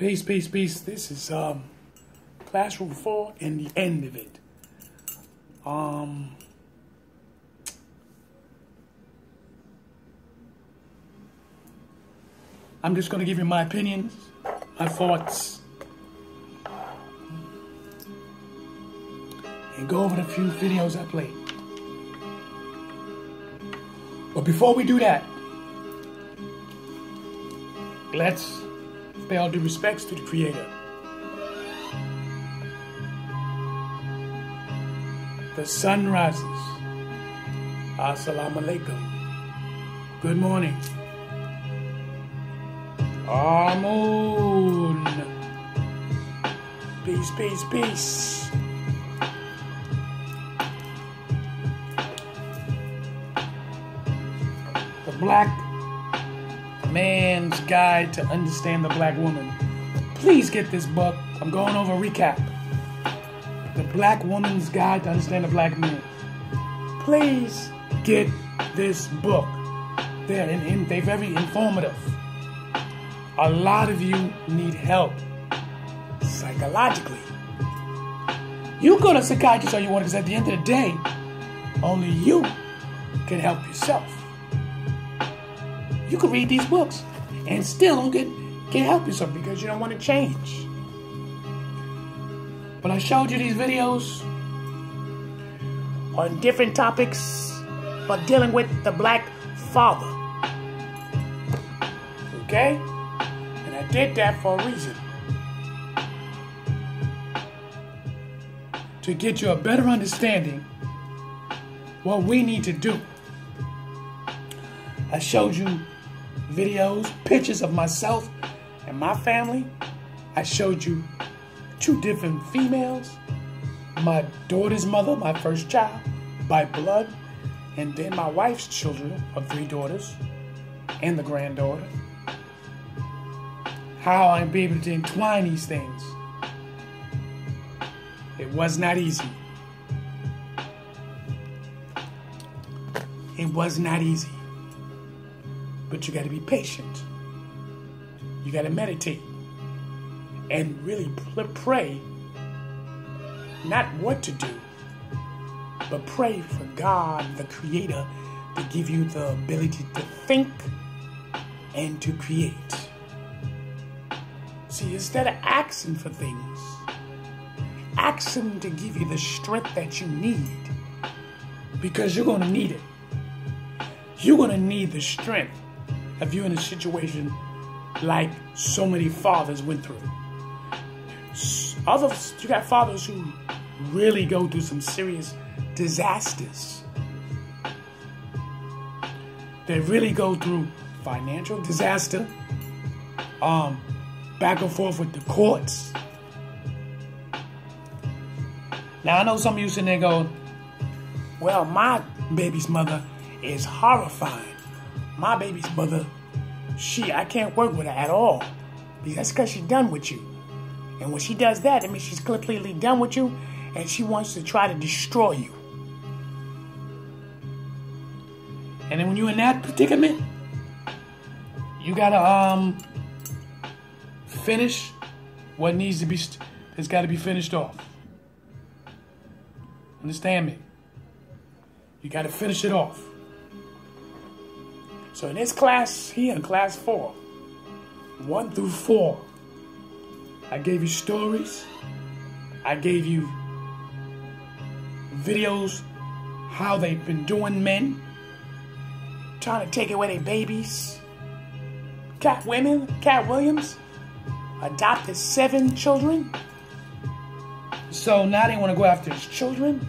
Peace, peace, peace. This is Classroom 4 and the end of it. I'm just going to give you my opinions, my thoughts, and go over the few videos I played. But before we do that, let's pay all due respects to the Creator. The sun rises. Assalamu alaikum. Good morning. Amun. Peace, peace, peace. The Black Man's Guide to Understand the Black Woman. Please get this book. I'm going over a recap. The Black Woman's Guide to Understand the Black Man. Please get this book. They're very informative. A lot of you need help psychologically. You go to a psychiatrist all you want, because at the end of the day, only you can help yourself. You can read these books and still don't get help yourself because you don't want to change. But I showed you these videos on different topics, but dealing with the black father. Okay? And I did that for a reason. To get you a better understanding what we need to do. I showed you videos, pictures of myself and my family. I showed you 2 different females. My daughter's mother, my first child, by blood, and then my wife's children of 3 daughters and the granddaughter. How I'm able to entwine these things. It was not easy. It was not easy. But you got to be patient. You got to meditate. And really pray. Not what to do. But pray for God, the Creator, to give you the ability to think and to create. See, instead of asking for things, ask Him to give you the strength that you need. Because you're going to need it. You're going to need the strength if you're in a situation like so many fathers went through. You got fathers who really go through some serious disasters. They really go through financial disaster, back and forth with the courts. Now, I know some of you sitting there going, well, my baby's mother is horrifying. My baby's mother, I can't work with her at all. That's because she's done with you. And when she does that, it means she's completely done with you and she wants to try to destroy you. And then when you're in that predicament, you gotta finish what needs to be, that's gotta be finished off. Understand me? You gotta finish it off. So in this class here, in class 4, 1 through 4, I gave you stories. I gave you videos how they've been doing men, trying to take away their babies. Cat Williams adopted 7 children. So now they want to go after his children.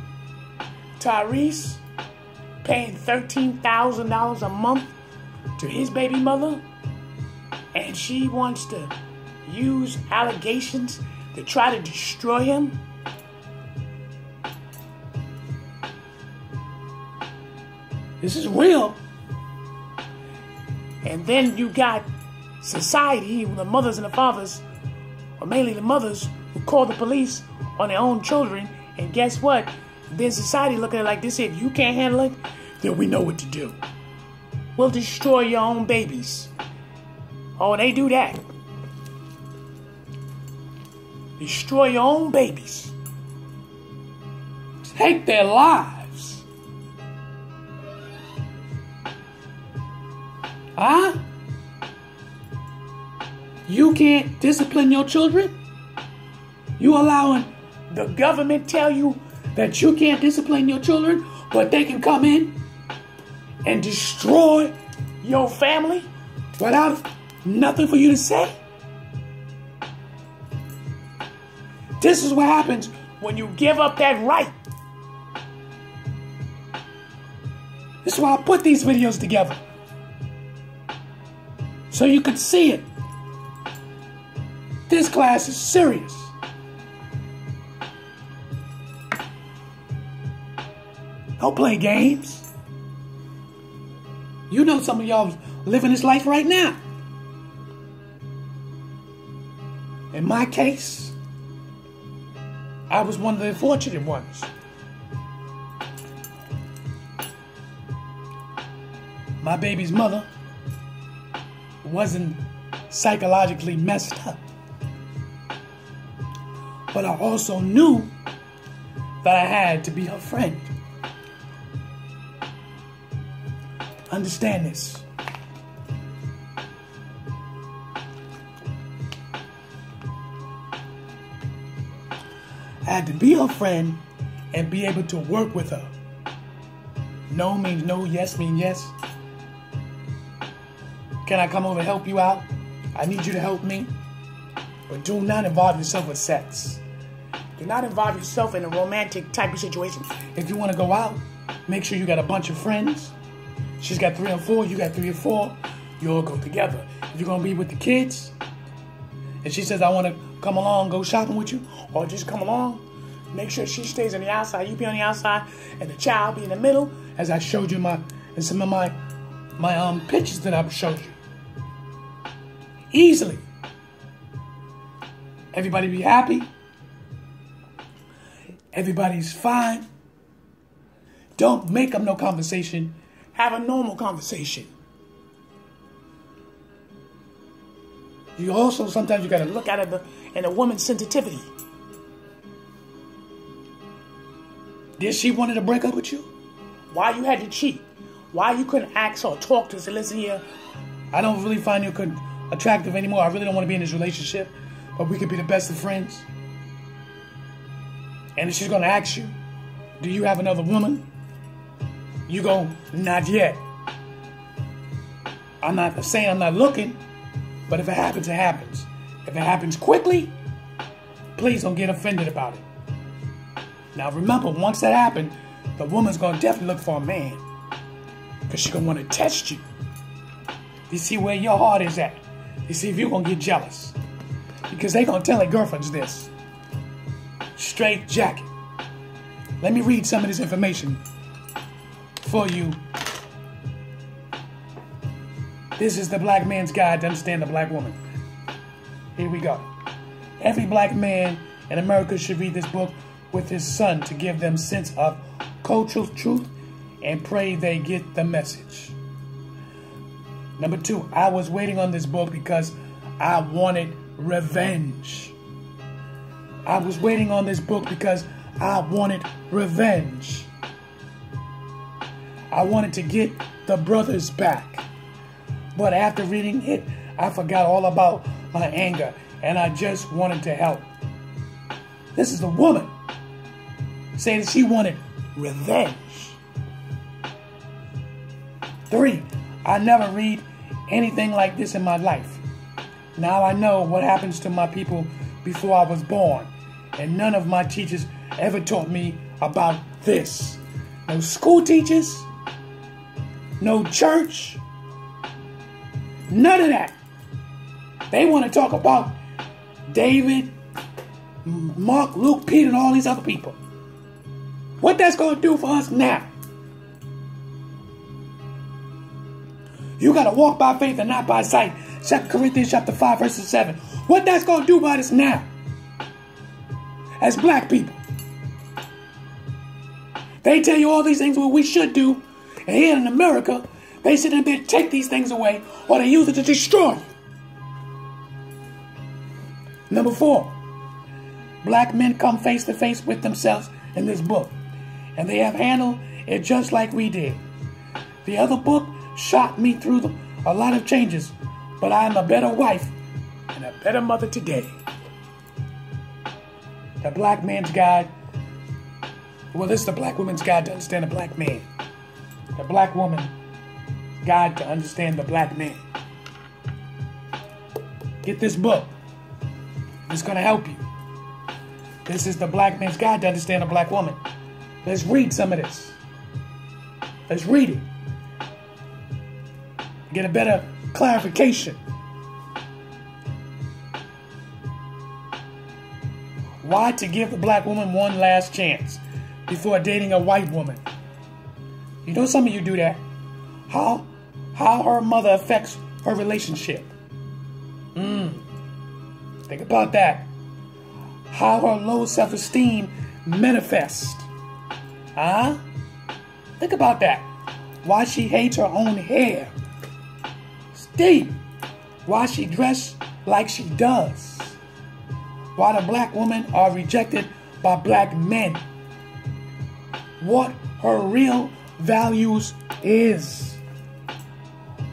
Tyrese paying $13,000 a month to his baby mother. And she wants to use allegations to try to destroy him. This is real. And then you got society, the mothers and the fathers, or mainly the mothers, who call the police on their own children. And guess what? Then society looking at it like this: if you can't handle it, then we know what to do. We'll destroy your own babies. Oh, they do that. Destroy your own babies. Take their lives. Huh? You can't discipline your children? You allowing the government tell you that you can't discipline your children, but they can come in and destroy your family without nothing for you to say? This is what happens when you give up that right. This is why I put these videos together. So you could see it. This class is serious. Don't play games. You know some of y'all living this life right now. In my case, I was one of the fortunate ones. My baby's mother wasn't psychologically messed up. But I also knew that I had to be her friend. Understand this. I had to be her friend and be able to work with her. No means no, yes means yes. Can I come over and help you out? I need you to help me. But do not involve yourself with sex. Do not involve yourself in a romantic type of situation. If you want to go out, make sure you got a bunch of friends. She's got 3 or 4, you got 3 or 4. You all go together. If you're going to be with the kids, and she says, I want to come along, go shopping with you, or just come along, make sure she stays on the outside, you be on the outside, and the child be in the middle, as I showed you in some of my pictures that I've showed you. Easily. Everybody be happy. Everybody's fine. Don't make up no conversation. Have a normal conversation. You also, sometimes you got to look at it in a woman's sensitivity. Did she wanted to break up with you? Why you had to cheat? Why you couldn't ask or talk to her? Say, listen here, I don't really find you attractive anymore. I really don't want to be in this relationship, but we could be the best of friends. And if she's going to ask you, do you have another woman? You go, not yet. I'm not saying I'm not looking, but if it happens, it happens. If it happens quickly, please don't get offended about it. Now remember, once that happens, the woman's going to definitely look for a man, because she's going to want to test you. You see where your heart is at. You see if you're going to get jealous. Because they're going to tell their girlfriends this. Straight jacket. Let me read some of this information for you. This is the black man's guide to understand the black woman. Here we go. Every black man in America should read this book with his son to give them sense of cultural truth and pray they get the message. Number 2, I was waiting on this book because I wanted revenge. I was waiting on this book because I wanted revenge. I wanted to get the brothers back. But after reading it, I forgot all about my anger and I just wanted to help. This is the woman saying that she wanted revenge. 3, I never read anything like this in my life. Now I know what happens to my people before I was born, and none of my teachers ever taught me about this. No school teachers, no church, none of that. They want to talk about David, Mark, Luke, Peter, and all these other people. What that's going to do for us now? You got to walk by faith and not by sight. 2 Corinthians chapter 5, verses 7. What that's going to do about us now? As black people. They tell you all these things what we should do. And here in America, they sit there and take these things away, or they use it to destroy you. Number 4. black men come face to face with themselves in this book. And they have handled it just like we did. The other book shot me through a lot of changes, but I am a better wife and a better mother today. The Black Man's Guide. Well, this is the Black Woman's Guide to Understand the Black Man. The Black Woman's Guide to Understand the Black Man. Get this book. It's going to help you. This is the Black Man's Guide to Understand a Black Woman. Let's read some of this. Let's read it. Get a better clarification. Why to give the black woman one last chance before dating a white woman? You know some of you do that. How her mother affects her relationship. Think about that. How her low self-esteem manifests. Think about that. Why she hates her own hair. It's deep. Why she dressed like she does. Why the black women are rejected by black men. What her real values is.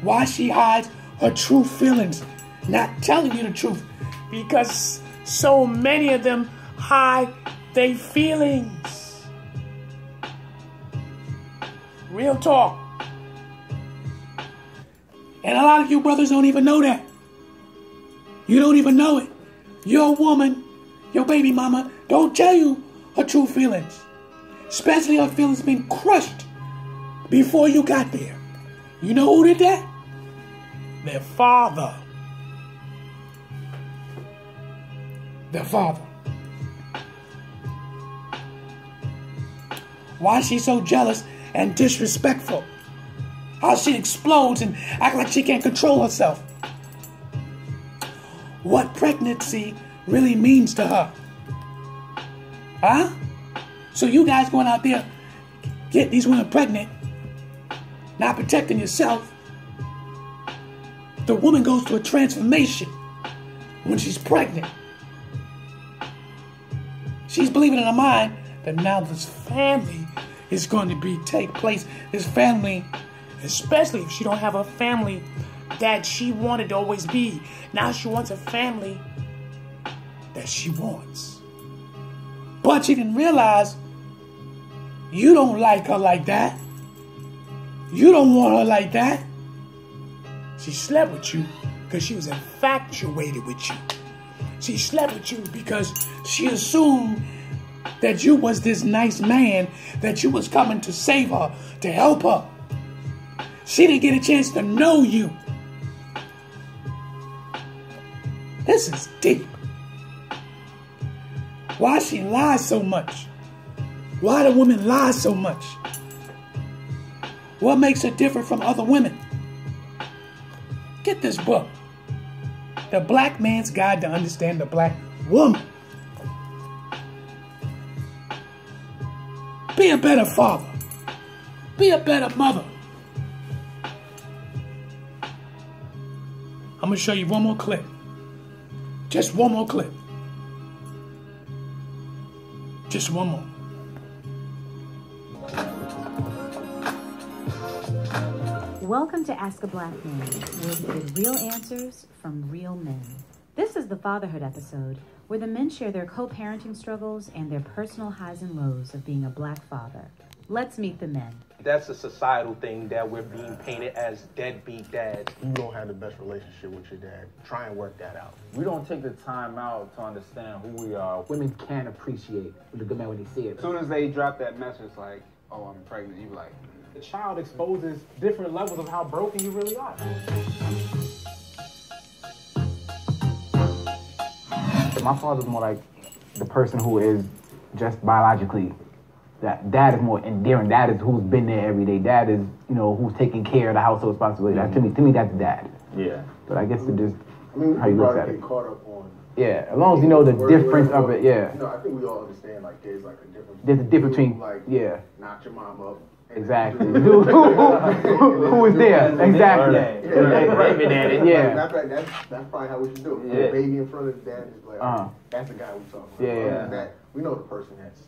Why she hides her true feelings, not telling you the truth. Because so many of them hide their feelings. Real talk. And a lot of you brothers don't even know that. You don't even know it. Your woman, your baby mama, don't tell you her true feelings. Especially her feelings been crushed before you got there. You know who did that? Their father. Their father. Why is she so jealous and disrespectful? How she explodes and acts like she can't control herself. What pregnancy really means to her. So you guys going out there, get these women pregnant, not protecting yourself. The woman goes through a transformation when she's pregnant. She's believing in her mind that now this family is going to take place. This family, especially if she don't have a family that she wanted to always be. Now she wants a family that she wants. But she didn't realize you don't like her like that. You don't want her like that. She slept with you because she was infatuated with you. She slept with you because she assumed that you was this nice man, that you was coming to save her, to help her. She didn't get a chance to know you. This is deep. Why she lies so much? Why do women lie so much? What makes her different from other women? Get this book. The Black Man's Guide to Understand the Black Woman. Be a better father. Be a better mother. I'm going to show you one more clip. Just one more clip. Just one more. Welcome to Ask a Black Man, where we get real answers from real men. This is the fatherhood episode, where the men share their co-parenting struggles and their personal highs and lows of being a black father. Let's meet the men. That's a societal thing that we're being painted as deadbeat dads. You don't have the best relationship with your dad. Try and work that out. We don't take the time out to understand who we are. Women can appreciate the good man when they see it. As soon as they drop that message like, oh, I'm pregnant, you be like, the child exposes different levels of how broken you really are. My father's more like the person who is just biologically. That dad is more endearing. Dad is who's been there every day. Dad is, who's taking care of the household responsibility. To me, that's dad. Yeah. But I guess it just how you look at it. Caught up on. Yeah, as long as you know the difference of it. Yeah. I think we all understand like there's like a difference. There's a difference between like knocked your mom up Exactly. Who is there? Exactly. That's probably how we should do it. Yeah. Baby in front of the dad is like, that's the guy we talking about. Yeah. That, we know the person that's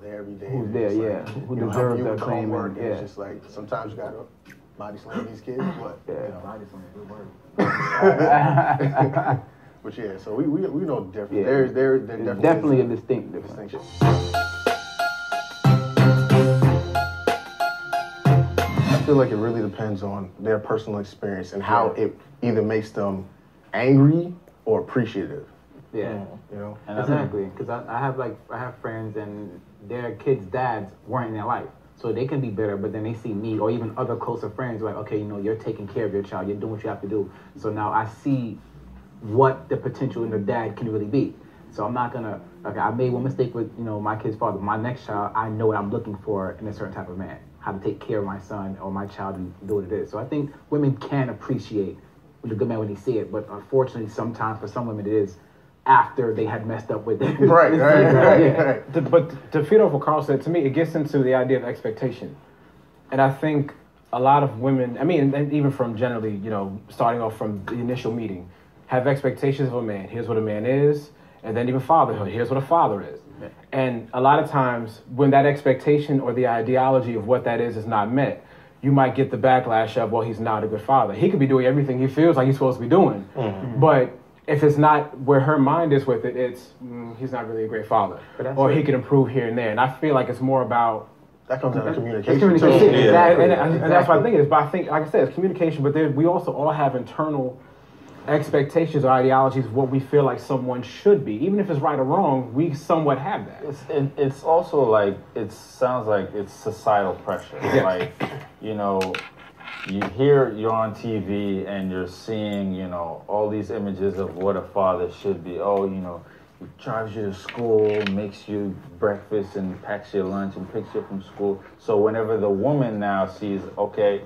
there every day. Who's there? Like, who deserves the acclaim? It's just like sometimes you gotta body slam these kids, but body slam, good word. But yeah, so we know the difference. Yeah. There definitely a distinct distinction. I feel like it really depends on their personal experience and how it either makes them angry or appreciative. Yeah, and exactly. Because I have friends and their kids' dads weren't in their life, so they can be bitter. But then they see me or even other closer friends like, okay, you're taking care of your child, you're doing what you have to do. So now I see what the potential in the dad can really be. So I'm not gonna. Okay, I made one mistake with my kid's father. My next child, I know what I'm looking for in a certain type of man. How to take care of my son or my child and do what it is. So I think women can appreciate the good man when they see it, but unfortunately, sometimes for some women it is after they had messed up with it. Right. But to feed off what Carl said, to me, it gets into the idea of expectation. And I think a lot of women, and even from generally, starting off from the initial meeting, have expectations of a man. Here's what a man is, and then even fatherhood. Here's what a father is. And a lot of times when that expectation or the ideology of what that is not met, you might get the backlash of, well, he's not a good father. He could be doing everything he feels like he's supposed to be doing. Mm-hmm. But if it's not where her mind is with it, it's, he's not really a great father. Or he can improve here and there. And I feel like it's more about... That comes down to communication. It's communication, exactly. And that's what I think it is. But I think, like I said, it's communication, but we also all have internal expectations or ideologies of what we feel like someone should be. Even if it's right or wrong, we somewhat have that. It's also like, it sounds like it's societal pressure. Yes. Like, you're on TV and you're seeing, all these images of what a father should be. Oh, he drives you to school, makes you breakfast and packs your lunch and picks you up from school. So whenever the woman now sees, okay,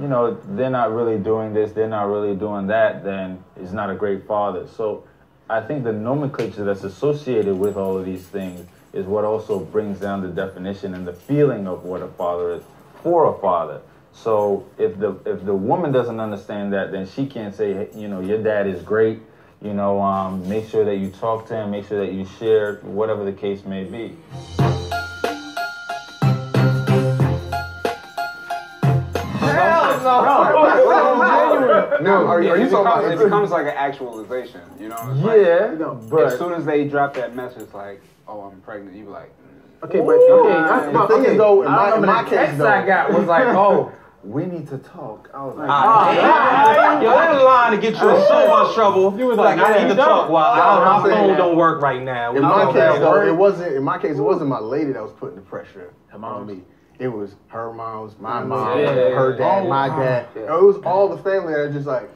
they're not really doing this, they're not really doing that, then he's not a great father. So I think the nomenclature that's associated with all of these things is what also brings down the definition and the feeling of what a father is for a father. So if the woman doesn't understand that, then she can't say, hey, your dad is great, make sure that you talk to him, make sure that you share, whatever the case may be. No, are you talking about it becomes like an actualization, But as soon as they drop that message, like, "Oh, I'm pregnant," you be like, "Okay, but the thing is though, in my case, though, I got was like, oh, we need to talk." I was like, yo, that line to get you in so much trouble. You was like, I need to talk while my phone don't work right now. In my case, though, it wasn't. In my case, it wasn't my lady that was putting the pressure on me. It was her mom's, my mom, her dad, my dad. It was all the family that are just like,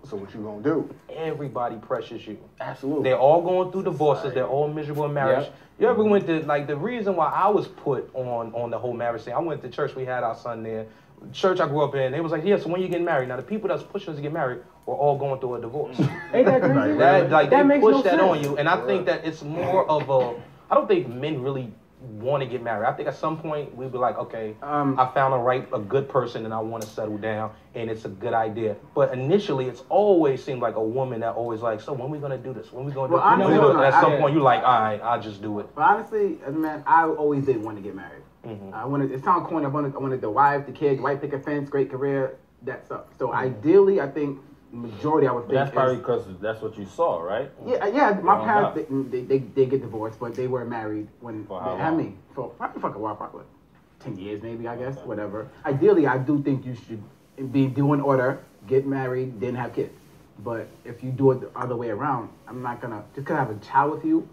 so what you gonna do? Everybody pressures you. Absolutely. They're all going through divorces. They're all miserable in marriage. Yep. You ever went to, the reason why I was put on the whole marriage thing, I went to church, we had our son there. Church I grew up in, they was like, yeah, so when you get married? Now the people that's pushing us to get married were all going through a divorce. Ain't that crazy? They push that on you. And I think that it's more of I don't think men really want to get married. I think at some point we'd be like, okay, I found a good person and I want to settle down and it's a good idea. But initially it's always seemed like a woman that always like, so when we gonna do this? When we gonna do it? At some point you're like, all right, I'll just do it. But honestly, man, I always did want to get married. Mm-hmm. It sounds corny, I wanted the wife, the kid, white picket fence, great career, that stuff. So ideally, I think majority I would think that's probably because that's what you saw, right? Yeah. My parents they get divorced, but they were married when they had me for probably a while, probably 10 years maybe, I guess, whatever. Ideally, I do think you should do in order, get married, then have kids. But if you do it the other way around, I'm not gonna just because I have a child with you,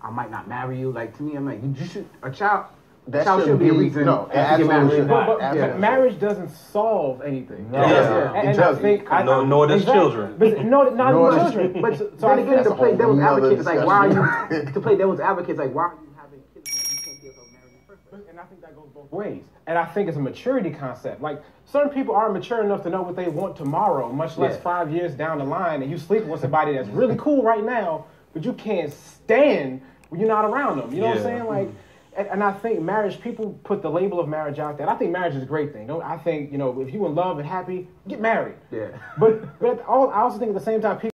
I might not marry you. Like to me, I'm like you should a child. That should be a reason to get married. But marriage doesn't solve anything. No. And I think nor does children. But not even children. But so I get to play devil's advocate. Like why are you to play devil's advocate? Like why are you having kids when you can't be able to marry in the first place? And I think that goes both ways. And I think it's a maturity concept. Like certain people aren't mature enough to know what they want tomorrow, much less 5 years down the line. And you sleep with somebody that's really cool right now, but you can't stand when you're not around them. You know what I'm saying? Like. And I think marriage, people put the label of marriage out there. And I think marriage is a great thing. I think, if you're in love and happy, get married. Yeah. But I also think at the same time, people